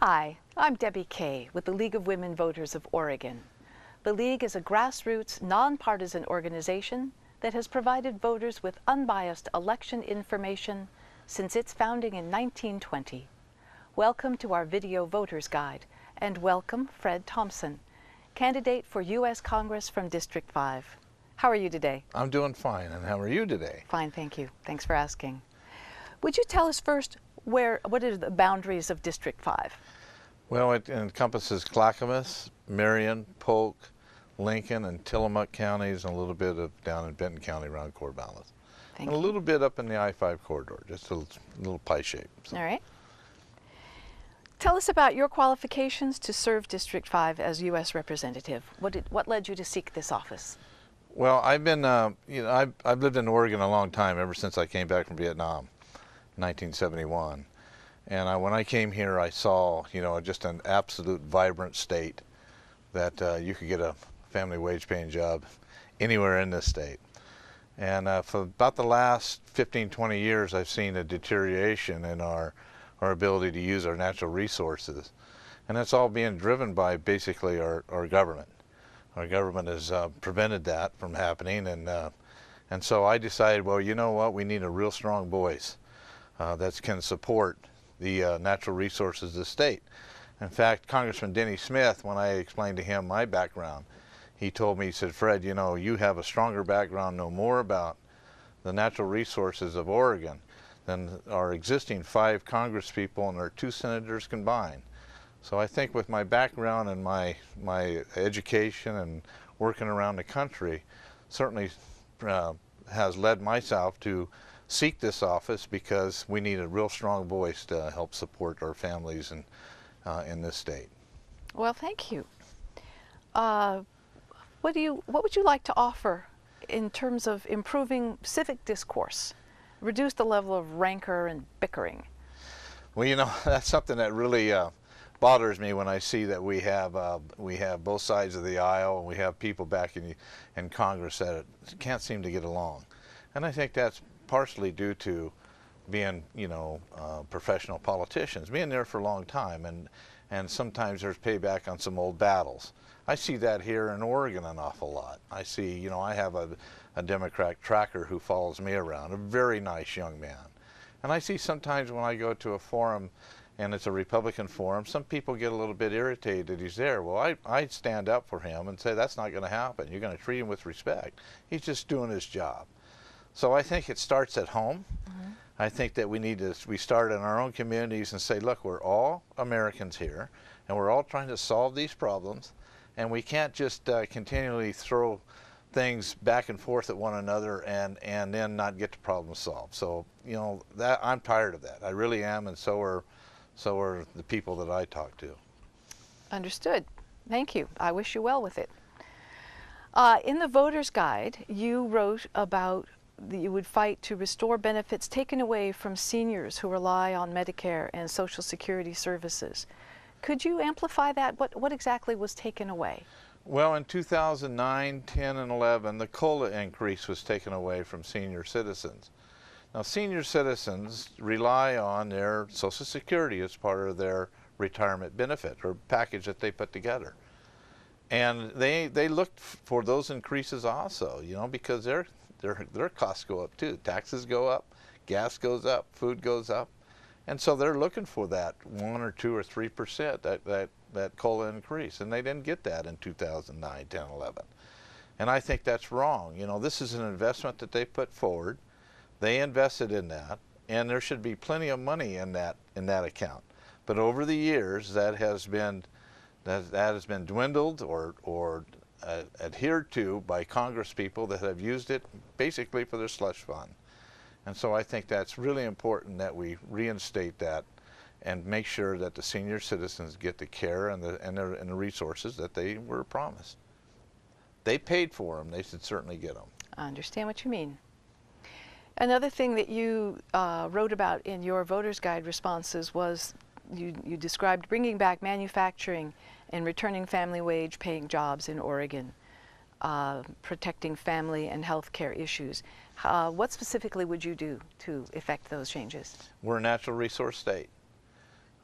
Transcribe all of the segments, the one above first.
Hi, I'm Debbie Kay with the League of Women Voters of Oregon. The League is a grassroots, nonpartisan organization that has provided voters with unbiased election information since its founding in 1920. Welcome to our video Voters Guide, and welcome Fred Thompson, candidate for U.S. Congress from District 5. How are you today? I'm doing fine, and how are you today? Fine, thank you. Thanks for asking. Would you tell us first what are the boundaries of District 5? Well, it encompasses Clackamas, Marion, Polk, Lincoln, and Tillamook counties, and a little bit of down in Benton County around Corvallis. Thank and you. A little bit up in the I-5 corridor, just a little pie shape. So. All right. Tell us about your qualifications to serve District 5 as U.S. representative. What led you to seek this office? Well, I've been, I've lived in Oregon a long time, ever since I came back from Vietnam, 1971. And when I came here, I saw, just an absolute vibrant state that you could get a family wage-paying job anywhere in this state. And for about the last 15, 20 years, I've seen a deterioration in our ability to use our natural resources. And that's all being driven by basically our government. Our government has prevented that from happening, and so I decided, well, you know what, we need a real strong voice that can support the natural resources of the state. In fact, Congressman Denny Smith, when I explained to him my background, he told me, he said, Fred, you have a stronger background, know more about the natural resources of Oregon than our existing 5 congresspeople and our 2 senators combined. So I think with my background and my education and working around the country, certainly has led myself to seek this office, because we need a real strong voice to help support our families in this state. Well, thank you. What would you like to offer in terms of improving civic discourse, reduce the level of rancor and bickering? Well, that's something that really bothers me when I see that we have both sides of the aisle, and we have people back in Congress that can't seem to get along. And I think that's partially due to being, professional politicians, being there for a long time, and sometimes there's payback on some old battles. I see that here in Oregon an awful lot. I see, I have a Democrat tracker who follows me around, a very nice young man. And I see sometimes when I go to a forum, and it's a Republican forum, some people get a little bit irritated that he's there. Well, I stand up for him and say, that's not going to happen. You're going to treat him with respect. He's just doing his job. So I think it starts at home. Mm-hmm. I think that we start in our own communities and say, look, we're all Americans here, and we're all trying to solve these problems, and we can't just continually throw things back and forth at one another and then not get the problem solved. So, that I'm tired of that. I really am, and so are the people that I talk to. Understood. Thank you. I wish you well with it. In the Voter's Guide, you wrote about you would fight to restore benefits taken away from seniors who rely on Medicare and Social Security services. Could you amplify that? What exactly was taken away? Well, in 2009, 10, and 11, the COLA increase was taken away from senior citizens. Now, senior citizens rely on their Social Security as part of their retirement benefit or package that they put together. And they looked for those increases also, because their costs go up too. Taxes go up, gas goes up, food goes up. And so they're looking for that 1 or 2 or 3%, that COLA increase. And they didn't get that in 2009, 10, 11. And I think that's wrong. This is an investment that they put forward. They invested in that, and there should be plenty of money in that account. But over the years, that has been dwindled or adhered to by Congress people that have used it basically for their slush fund. And so I think that's really important that we reinstate that and make sure that the senior citizens get the care and the resources that they were promised. They paid for them. They should certainly get them. I understand what you mean. Another thing that you wrote about in your Voter's Guide responses was you described bringing back manufacturing and returning family wage-paying jobs in Oregon, protecting family and health care issues. What specifically would you do to effect those changes? We're a natural resource state.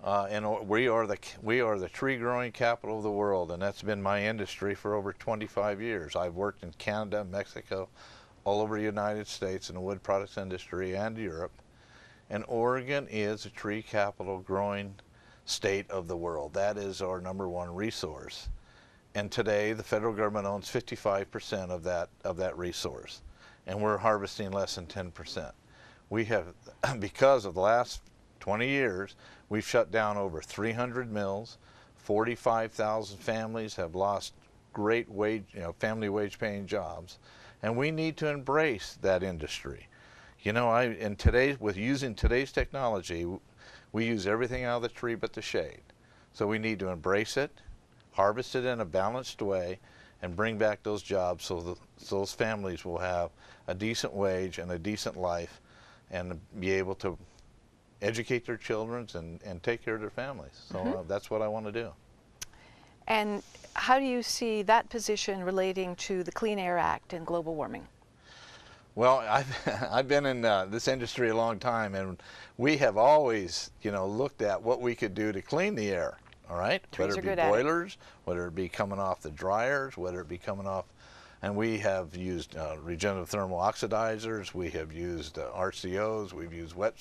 we are the tree growing capital of the world, and that's been my industry for over 25 years. I've worked in Canada, Mexico, all over the United States in the wood products industry and Europe. And Oregon is a tree capital growing state of the world. That is our #1 resource. And today the federal government owns 55% of that resource, and we're harvesting less than 10%. We have, because of the last 20 years, we've shut down over 300 mills. 45,000 families have lost great wage, family wage paying jobs, and we need to embrace that industry. With using today's technology, we use everything out of the tree but the shade. So we need to embrace it, harvest it in a balanced way, and bring back those jobs so those families will have a decent wage and a decent life and be able to educate their children and take care of their families. So that's what I want to do. And how do you see that position relating to the Clean Air Act and global warming? Well, I've been in this industry a long time, and we have always, looked at what we could do to clean the air. All right, Trees whether it be boilers, whether it be coming off the dryers, whether it be coming off, and we have used regenerative thermal oxidizers, we have used RCOs, we've used wet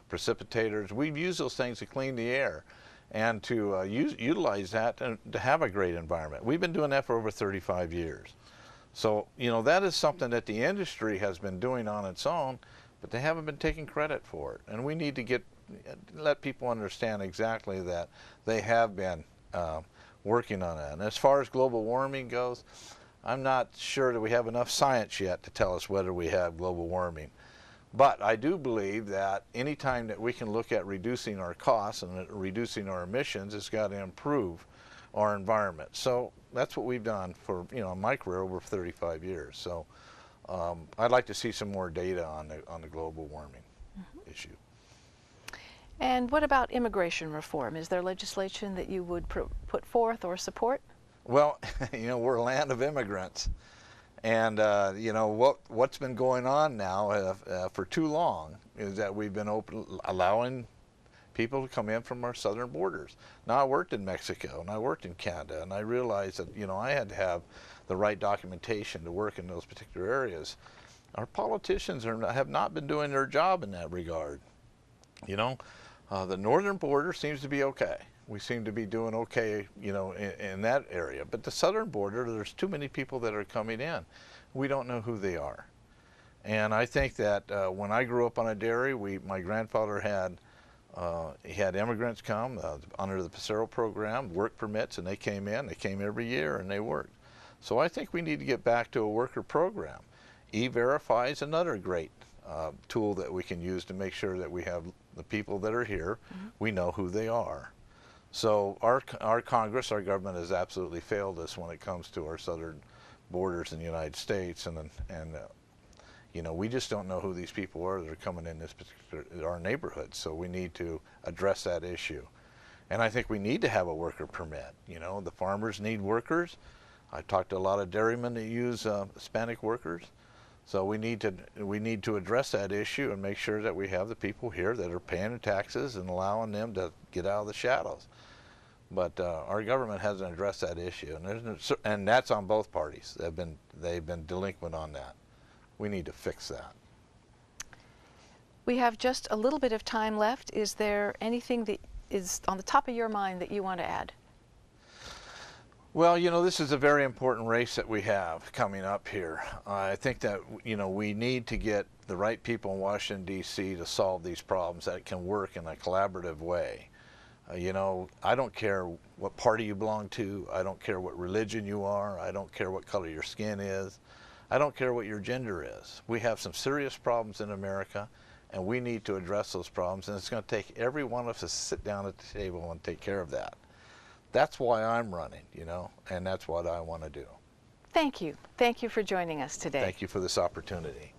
precipitators. We've used those things to clean the air and to utilize that to have a great environment. We've been doing that for over 35 years. So, that is something that the industry has been doing on its own, but they haven't been taking credit for it. And we need to let people understand exactly that they have been working on that. And as far as global warming goes, I'm not sure that we have enough science yet to tell us whether we have global warming. But I do believe that any time that we can look at reducing our costs and reducing our emissions, it's got to improve our environment. So that's what we've done for my career over 35 years. So I'd like to see some more data on the global warming issue. And what about immigration reform? Is there legislation that you would put forth or support? Well, we're a land of immigrants. And, what's been going on now for too long is that we've been allowing people to come in from our southern borders. Now, I worked in Mexico and I worked in Canada, and I realized that, I had to have the right documentation to work in those particular areas. Our politicians have not been doing their job in that regard. The northern border seems to be okay. We seem to be doing okay, in that area. But the southern border, there's too many people that are coming in. We don't know who they are. And I think that when I grew up on a dairy, my grandfather had immigrants come under the Pasero program, work permits, and they came in. They came every year and they worked. So I think we need to get back to a worker program. E-Verify is another great tool that we can use to make sure that we have the people that are here, we know who they are. So our Congress, our government has absolutely failed us when it comes to our southern borders in the United States, and we just don't know who these people are that are coming in our neighborhood. So we need to address that issue, and I think we need to have a worker permit. The farmers need workers. I've talked to a lot of dairymen that use Hispanic workers. So we need to address that issue and make sure that we have the people here that are paying their taxes and allowing them to get out of the shadows. But our government hasn't addressed that issue, and that's on both parties. They've been delinquent on that. We need to fix that. We have just a little bit of time left. Is there anything that is on the top of your mind that you want to add? Well, this is a very important race that we have coming up here. I think that, we need to get the right people in Washington, D.C. to solve these problems that can work in a collaborative way. I don't care what party you belong to. I don't care what religion you are. I don't care what color your skin is. I don't care what your gender is. We have some serious problems in America, and we need to address those problems, and it's going to take every one of us to sit down at the table and take care of that. That's why I'm running, and that's what I want to do. Thank you. Thank you for joining us today. Thank you for this opportunity.